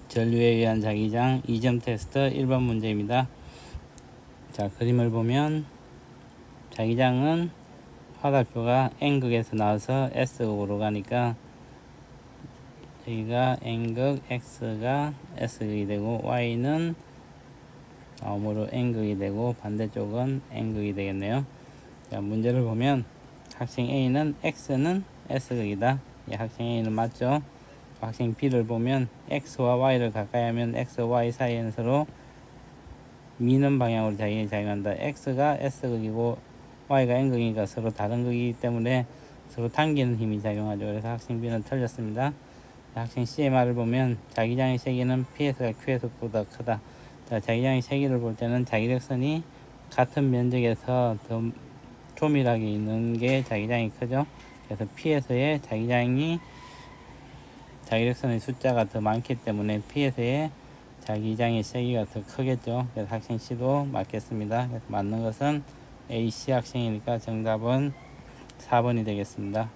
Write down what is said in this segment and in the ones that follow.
전류에 의한 자기장 2점 테스트 1번 문제입니다. 자, 그림을 보면 자기장은 화살표가 N극에서 나와서 S극으로 가니까 여기가 N극, X가 S극이 되고 Y는 다음으로 N극이 되고 반대쪽은 N극이 되겠네요. 자, 문제를 보면 학생 A는 X는 S극이다. 예, 학생 A는 맞죠? 학생 B를 보면 X와 Y를 가까이 하면 X와 Y 사이에는 서로 미는 방향으로 자기장이 작용한다. X가 S극이고 Y가 N극이니까 서로 다른 극이기 때문에 서로 당기는 힘이 작용하죠. 그래서 학생 B는 틀렸습니다. 학생 C의 말을 보면 자기장의 세기는 Ps가 Qs보다 크다. 자, 자기장의 세기를 볼 때는 자기력선이 같은 면적에서 더 조밀하게 있는 게 자기장이 크죠. 그래서 P에서의 자기력선의 숫자가 더 많기 때문에 P에서의 자기장의 세기가 더 크겠죠. 그래서 학생 C도 맞겠습니다. 그래서 맞는 것은 A, C 학생이니까 정답은 4번이 되겠습니다.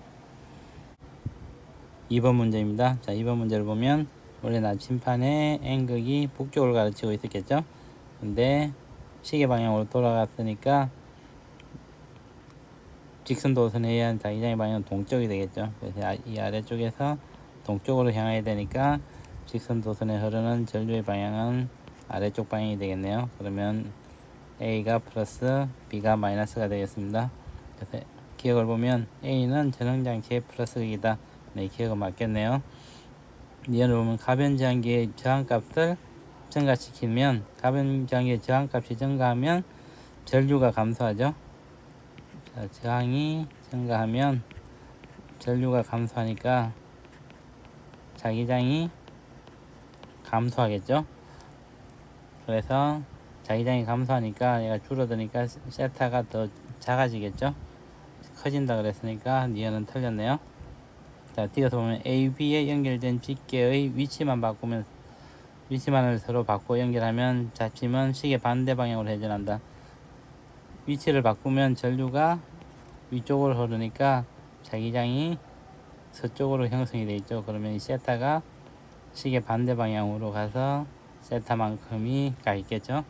2번 문제입니다. 자, 2번 문제를 보면 원래 나침판에 N극이 북쪽을 가르치고 있었겠죠. 근데 시계 방향으로 돌아갔으니까 직선 도선에 의한 자기장의 방향은 동쪽이 되겠죠. 그래서 이 아래쪽에서 동쪽으로 향해야 되니까 직선 도선에 흐르는 전류의 방향은 아래쪽 방향이 되겠네요. 그러면 A가 플러스 B가 마이너스가 되겠습니다. 그래서 기억을 보면 A는 전응장치의 플러스극이다. 네, 기억은 맞겠네요. 이어를 보면 가변저항기의 저항값을 증가시키면 가변저항기의 저항값이 증가하면 전류가 감소하죠. 자, 저항이 증가하면 전류가 감소하니까 자기장이 감소하겠죠. 그래서 자기장이 감소하니까 얘가 줄어드니까 세타가 더 작아지겠죠. 커진다 그랬으니까 니은은 틀렸네요. 자, 띄어서 보면 AB에 연결된 집게의 위치만을 서로 바꾸어 연결하면 잡힘은 시계 반대 방향으로 회전한다. 위치를 바꾸면 전류가 위쪽으로 흐르니까 자기장이 서쪽으로 형성이 되어 있죠. 그러면 이 세타가 시계 반대 방향으로 가서 세타만큼이 가 있겠죠.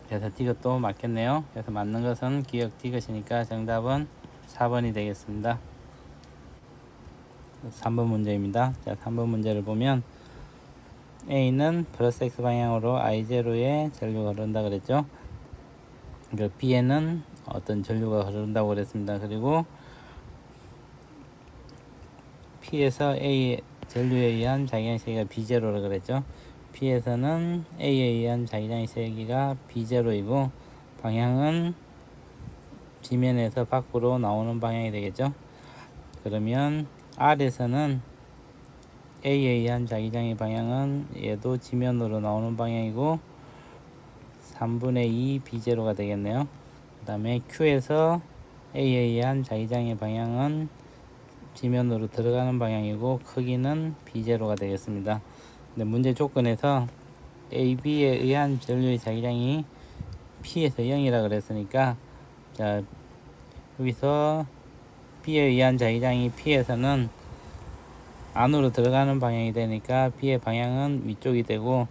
그래서 디귿도 맞겠네요. 그래서 맞는 것은 기억 디귿이니까 정답은 4번이 되겠습니다. 3번 문제입니다. 자, 3번 문제를 보면 A는 플러스 X 방향으로 I0에 전류가 흐른다 그랬죠. B에는 어떤 전류가 흐른다고 그랬습니다. 그리고 P에서 A 전류에 의한 자기장 세기가 B0라 그랬죠. P에서는 A에 의한 자기장 세기가 B0이고 방향은 지면에서 밖으로 나오는 방향이 되겠죠. 그러면 R에서는 A에 의한 자기장의 방향은 얘도 지면으로 나오는 방향이고 3분의 2 B0가 되겠네요. 그 다음에 Q에서 A에 의한 자기장의 방향은 지면으로 들어가는 방향이고 크기는 B0가 되겠습니다. 근데 문제 조건에서 AB에 의한 전류의 자기장이 P에서 0이라 그랬으니까 자, 여기서 B에 의한 자기장이 P에서는 안으로 들어가는 방향이 되니까 B의 방향은 위쪽이 되고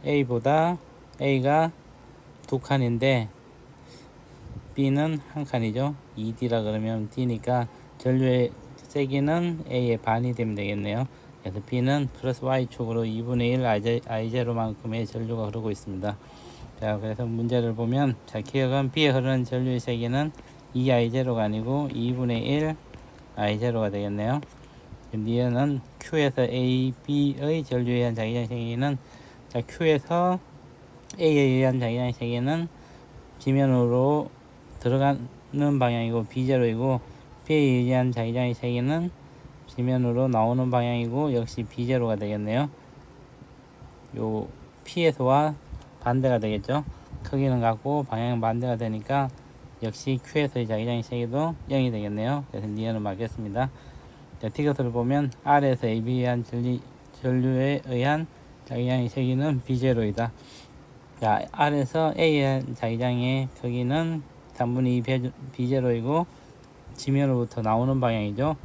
A가 2칸인데 B는 1칸이죠. 2D라 그러면 D니까 전류의 세기는 A의 반이 되면 되겠네요. 그래서 B는 플러스 Y축으로 2분의 1 I0만큼의 전류가 흐르고 있습니다. 자, 그래서 문제를 보면 자, 기억은 B에 흐르는 전류의 세기는 2I0가 아니고 2분의 1 I0가 되겠네요. 니은은 Q에서 A, B의 전류에 의한 자기장 세기는 자, Q에서 A에 의한 자기장 세기는 지면으로 들어가는 방향이고 B0이고 B에 의한 자기장의 세기는 지면으로 나오는 방향이고 역시 B0가 되겠네요. 요 P에서와 반대가 되겠죠. 크기는 같고 방향은 반대가 되니까 역시 Q에서의 자기장의 세기도 0이 되겠네요. 그래서 니은은 맞겠습니다. 디귿을 보면 R에서 AB에 의한 전류에 의한 자기장의 세기는 B0이다. 자, R에서 A에 의한 자기장의 크기는 3분의 2 B0이고 지면으로부터 나오는 방향이죠.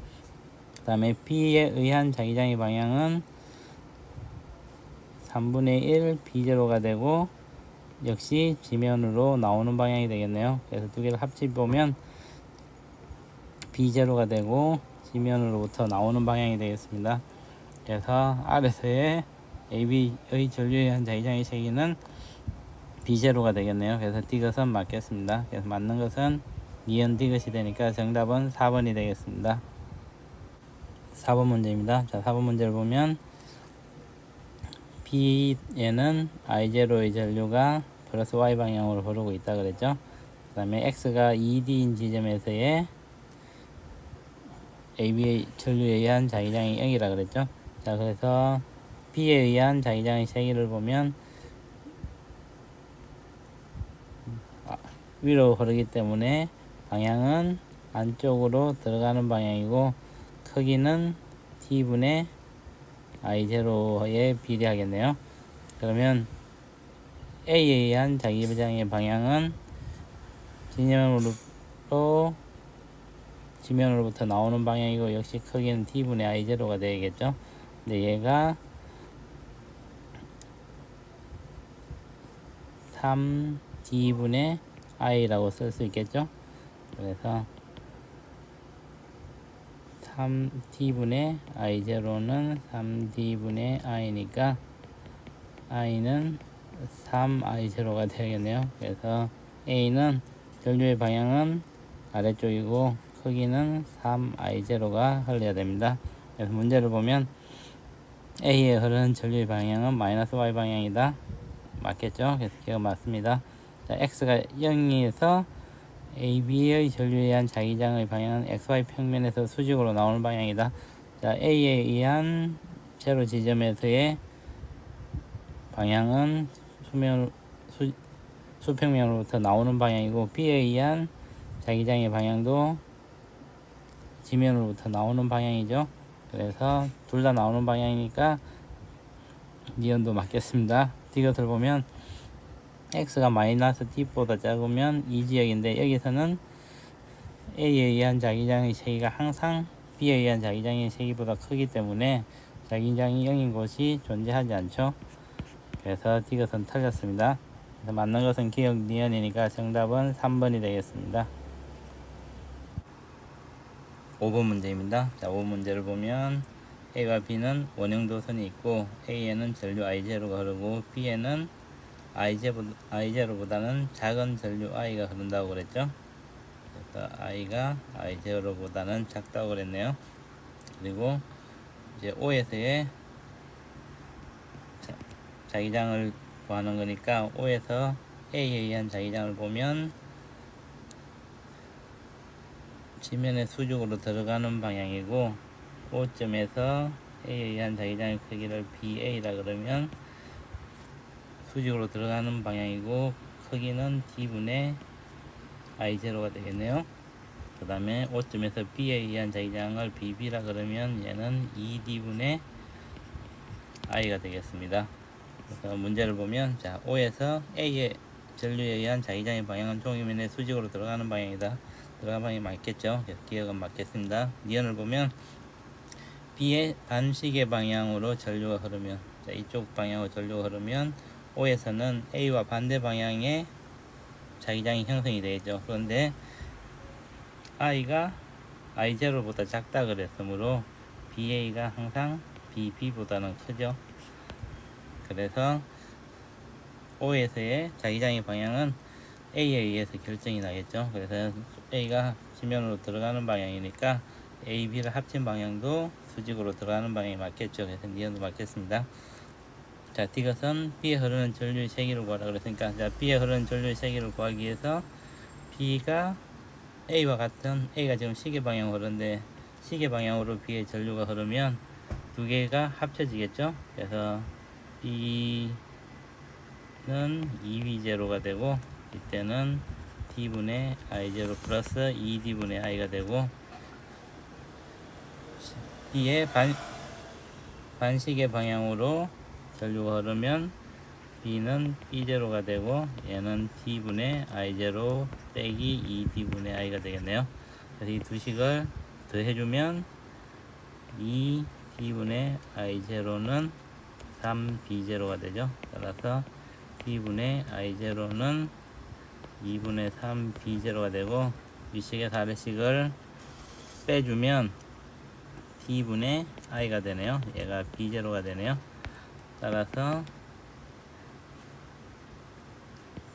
그 다음에 B에 의한 자기장의 방향은 3분의 1 B0가 되고 역시 지면으로 나오는 방향이 되겠네요. 그래서 두 개를 합치보면 B0가 되고 지면으로부터 나오는 방향이 되겠습니다. 그래서 R에서의 AB의 전류에 의한 자기장의 세기는 B0가 되겠네요. 그래서 디귿은 맞겠습니다. 그래서 맞는 것은 니은 디귿이 되니까 정답은 4번이 되겠습니다. 4번 문제입니다. 자, 4번 문제를 보면 B에는 I0의 전류가 플러스 Y 방향으로 흐르고 있다 그랬죠. 그 다음에 X가 ED인 지점에서의 AB의 전류에 의한 자기장이 0이라 그랬죠. 자, 그래서 B에 의한 자기장의 세기를 보면 위로 흐르기 때문에 방향은 안쪽으로 들어가는 방향이고 크기는 T분의 I0에 비례하겠네요. 그러면 A에 의한 자기장의 방향은 지면으로부터 나오는 방향이고 역시 크기는 T분의 I0가 되겠죠. 근데 얘가 3D분의 I라고 쓸 수 있겠죠. 그래서 3T분의 I0는 3D분의 I니까 I는 3I0가 되겠네요. 그래서 A는 전류의 방향은 아래쪽이고 크기는 3I0가 흘러야 됩니다. 그래서 문제를 보면 A에 흐르는 전류의 방향은 마이너스 Y 방향이다. 맞겠죠? 그래서 기가 맞습니다. 자, X가 0에서 AB의 전류에 의한 자기장의 방향은 XY 평면에서 수직으로 나오는 방향이다. 자, A에 의한 세로 지점에서의 방향은 수평면으로부터 나오는 방향이고 B에 의한 자기장의 방향도 지면으로부터 나오는 방향이죠. 그래서 둘 다 나오는 방향이니까 니은도 맞겠습니다. 디귿을 보면 X가 마이너스 T보다 작으면 이 지역인데 여기서는 A에 의한 자기장의 세기가 항상 B에 의한 자기장의 세기보다 크기 때문에 자기장이 0인 곳이 존재하지 않죠. 그래서 디귿은 틀렸습니다. 그래서 맞는 것은 기역 니은이니까 정답은 3번이 되겠습니다. 5번 문제입니다. 자, 5번 문제를 보면 A와 B는 원형도선이 있고 A에는 전류 I0가 흐르고 B에는 I0보다는 작은 전류 I가 흐른다고 그랬죠. 그래서 I가 I0보다는 작다고 그랬네요. 그리고 이제 O에서의 자기장을 구하는 거니까 O에서 A에 의한 자기장을 보면 지면의 수직으로 들어가는 방향이고 O점에서 A에 의한 자기장의 크기를 BA라 그러면 수직으로 들어가는 방향이고 크기는 D분의 I0가 되겠네요. 그 다음에 O점에서 B에 의한 자기장을 BB라 그러면 얘는 2D분의 I가 되겠습니다. 그래서 문제를 보면 자, O에서 A의 전류에 의한 자기장의 방향은 종이면의 수직으로 들어가는 방향이다. 들어가는 방향이 맞겠죠. 그래서 기억은 맞겠습니다. 니은을 보면 B의 반시계 방향으로 전류가 흐르면 자, 이쪽 방향으로 전류가 흐르면 O에서는 A와 반대 방향의 자기장이 형성이 되겠죠. 그런데 I가 I0보다 작다 그랬으므로 BA가 항상 BB보다는 크죠. 그래서 O에서의 자기장의 방향은 A에 의해서 결정이 나겠죠. 그래서 A가 지면으로 들어가는 방향이니까 A, B를 합친 방향도 수직으로 들어가는 방향이 맞겠죠. 그래서 니은도 맞겠습니다. 자, 디귿은 B에 흐르는 전류의 세기를 구하라 그랬으니까 자, B에 흐르는 전류의 세기를 구하기 위해서 B가 A와 같은 A가 지금 시계 방향으로 흐르는데 시계 방향으로 B의 전류가 흐르면 두 개가 합쳐지겠죠. 그래서 B는 2B0가 되고 이때는 D분의 I0 플러스 2D분의 I가 되고 B의 반시계 방향으로 전류가 흐르면 B는 B0가 되고 얘는 D분의 I0 빼기 2D분의 I가 되겠네요. 그래서 이 두 식을 더해주면 2D분의 I0는 3B0가 되죠. 따라서 T분의 I0는 2분의 3B0가 되고 위식의 가르식을 빼주면 T분의 I가 되네요. 얘가 B0가 되네요. 따라서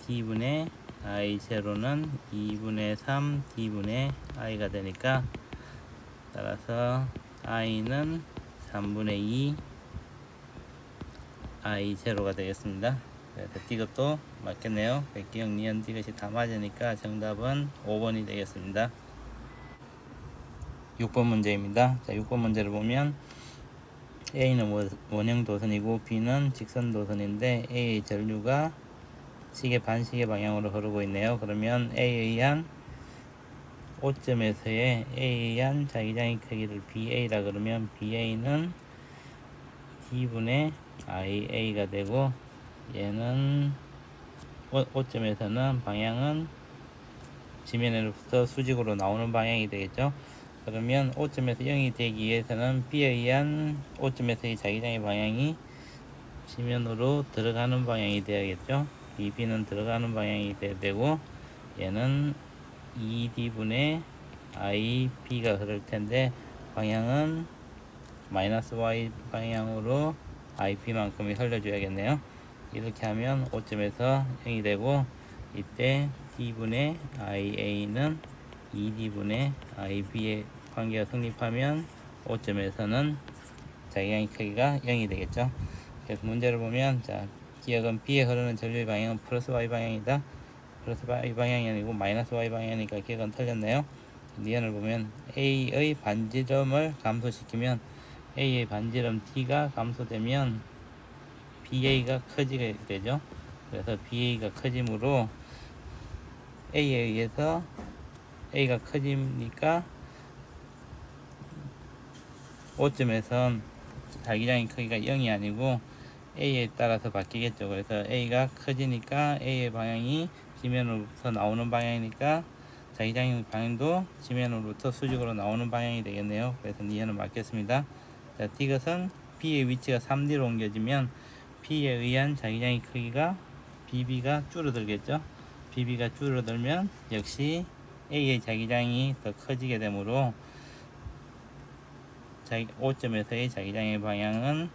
T분의 I0는 2분의 3 T분의 I가 되니까 따라서 I는 3분의 2 I0가 되겠습니다. 그래서 이것도 맞겠네요. 기억, 니은, 이것이 다 맞으니까 정답은 5번이 되겠습니다. 6번 문제입니다. 자, 6번 문제를 보면 A는 원형 도선이고 B는 직선 도선인데 A의 전류가 시계 반시계 방향으로 흐르고 있네요. 그러면 A에 의한 O점에서의 A에 의한 자기장의 크기를 BA라 그러면 BA는 D분의 IA가 되고 얘는 O점에서는 방향은 지면으로부터 수직으로 나오는 방향이 되겠죠. 그러면 O점에서 0이 되기 위해서는 B에 의한 O점에서의 자기장의 방향이 지면으로 들어가는 방향이 되어야겠죠. BB는 들어가는 방향이 돼야 되고 얘는 ED분의 IB가 흐를 텐데 방향은 마이너스 Y 방향으로 IP만큼이 흘려줘야겠네요. 이렇게 하면 O점에서 0이 되고 이때 D분의 IA는 ED분의 IB의 관계가 성립하면 O점에서는 자기장의 크기가 0이 되겠죠. 그래서 문제를 보면 자, 기억은 B에 흐르는 전류의 방향은 플러스 Y 방향이다. 플러스 Y 방향이 아니고 마이너스 Y 방향이니까 기억은 틀렸네요. 니은을 보면 A의 반지름을 감소시키면 A의 반지름 T가 감소되면 BA가 커지게 되죠. 그래서 BA가 커짐으로 A에 의해서 A가 커지니까 O점에선 자기장의 크기가 0이 아니고 A에 따라서 바뀌겠죠. 그래서 A가 커지니까 A의 방향이 지면으로부터 나오는 방향이니까 자기장의 방향도 지면으로부터 수직으로 나오는 방향이 되겠네요. 그래서 니은은 맞겠습니다. 자, 이것은 B의 위치가 3D로 옮겨지면 P에 의한 자기장의 크기가 BB가 줄어들겠죠. BB가 줄어들면 역시 A의 자기장이 더 커지게 되므로 O점에서의 자기장의 방향은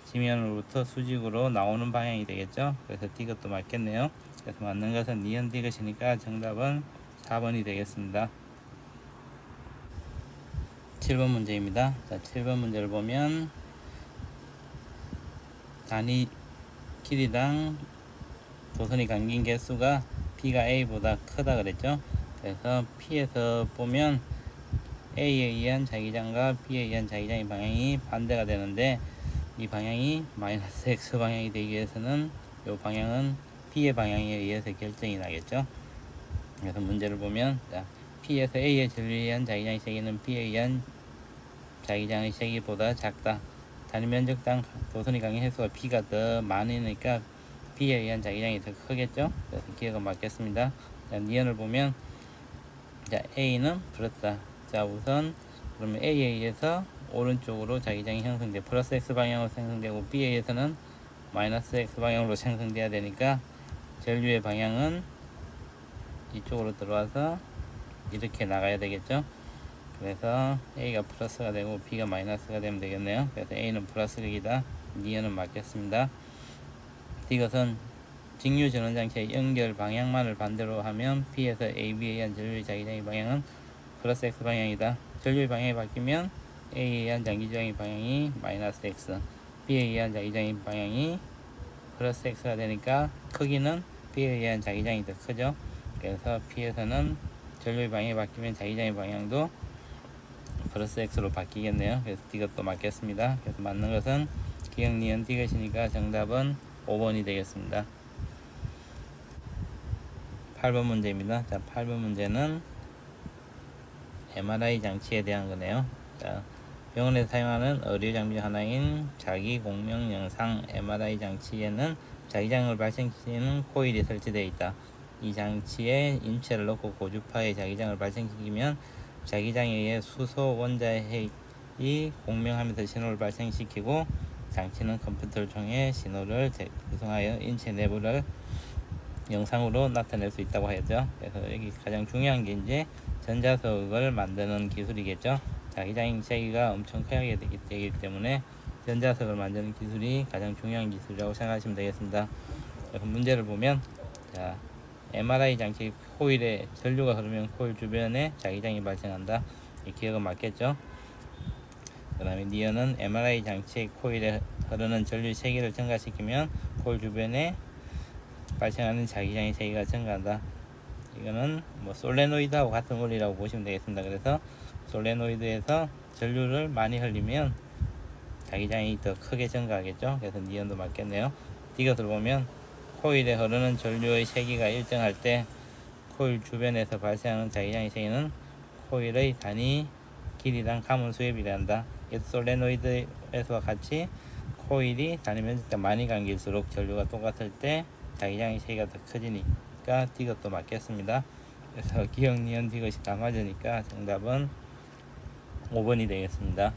지면으로부터 수직으로 나오는 방향이 되겠죠. 그래서 이것도 맞겠네요. 그래서 맞는 것은 니은 디귿이니까 정답은 4번이 되겠습니다. 7번 문제입니다. 자, 7번 문제를 보면 단위 길이당 도선이 감긴 개수가 P가 A보다 크다 그랬죠. 그래서 P에서 보면 A에 의한 자기장과 B에 의한 자기장의 방향이 반대가 되는데 이 방향이 마이너스 X 방향이 되기 위해서는 이 방향은 P의 방향에 의해서 결정이 나겠죠. 그래서 문제를 보면 자, P에서 A의 전류에 의한 자기장의 세기는 B에 의한 자기장의 세기보다 작다. 단위 면적당 도선이 강의 횟수가 P가 더 많으니까 B에 의한 자기장이 더 크겠죠. 그래서 기억은 맞겠습니다. 자, 니은을 보면 자, A는 플러스다. 자, 우선 그러면 A에 의해서 오른쪽으로 자기장이 형성돼 플러스 X 방향으로 생성되고 B에 의해서는 마이너스 X 방향으로 생성돼야 되니까 전류의 방향은 이쪽으로 들어와서 이렇게 나가야 되겠죠. 그래서 A가 플러스가 되고 B가 마이너스가 되면 되겠네요. 그래서 A는 플러스 극이다. 니은은 맞겠습니다. 이것은 직류 전원 장치의 연결 방향만을 반대로 하면 P에서 AB에 의한 전류의 자기장의 방향은 플러스 X 방향이다. 전류의 방향이 바뀌면 A에 의한 장기장의 방향이 마이너스 X, B에 의한 자기장의 방향이 플러스 X가 되니까 크기는 B에 의한 자기장이 더 크죠. 그래서 P에서는 전류의 방향이 바뀌면 자기장의 방향도 플러스 X로 바뀌겠네요. 그래서 이것도 맞겠습니다. 그래서 맞는 것은 기억, 니은, 디귿이니까 정답은 5번이 되겠습니다. 8번 문제입니다. 자, 8번 문제는 MRI 장치에 대한 거네요. 자, 병원에서 사용하는 의료 장비 하나인 자기 공명 영상 MRI 장치에는 자기장을 발생시키는 코일이 설치되어 있다. 이 장치에 인체를 넣고 고주파의 자기장을 발생시키면 자기장에 의해 수소 원자핵이 공명하면서 신호를 발생시키고 장치는 컴퓨터를 통해 신호를 구성하여 인체 내부를 영상으로 나타낼 수 있다고 하죠. 그래서 여기 가장 중요한 게 이제 전자석을 만드는 기술이겠죠. 자기장 세기가 엄청 크게 되기 때문에 전자석을 만드는 기술이 가장 중요한 기술이라고 생각하시면 되겠습니다. 그래서 문제를 보면, 자, MRI 장치 코일에 전류가 흐르면 코일 주변에 자기장이 발생한다. 이 기억은 맞겠죠? 그 다음에 니은은 MRI 장치 코일에 흐르는 전류 세기를 증가시키면 코일 주변에 발생하는 자기장의 세기가 증가한다. 이거는 뭐 솔레노이드하고 같은 원리라고 보시면 되겠습니다. 그래서 솔레노이드에서 전류를 많이 흘리면 자기장이 더 크게 증가하겠죠. 그래서 니은도 맞겠네요. 디귿을 보면 코일에 흐르는 전류의 세기가 일정할 때 코일 주변에서 발생하는 자기장의 세기는 코일의 단위 길이당 가문수에 비례한다. 솔레노이드에서와 같이 코일이 단위 면적보다 많이 감길수록 전류가 똑같을 때 자기장의 세기가 더 커지니까 디귿도 맞겠습니다. 그래서 기억, 니은, 디귿이 다 맞으니까 정답은 5번이 되겠습니다.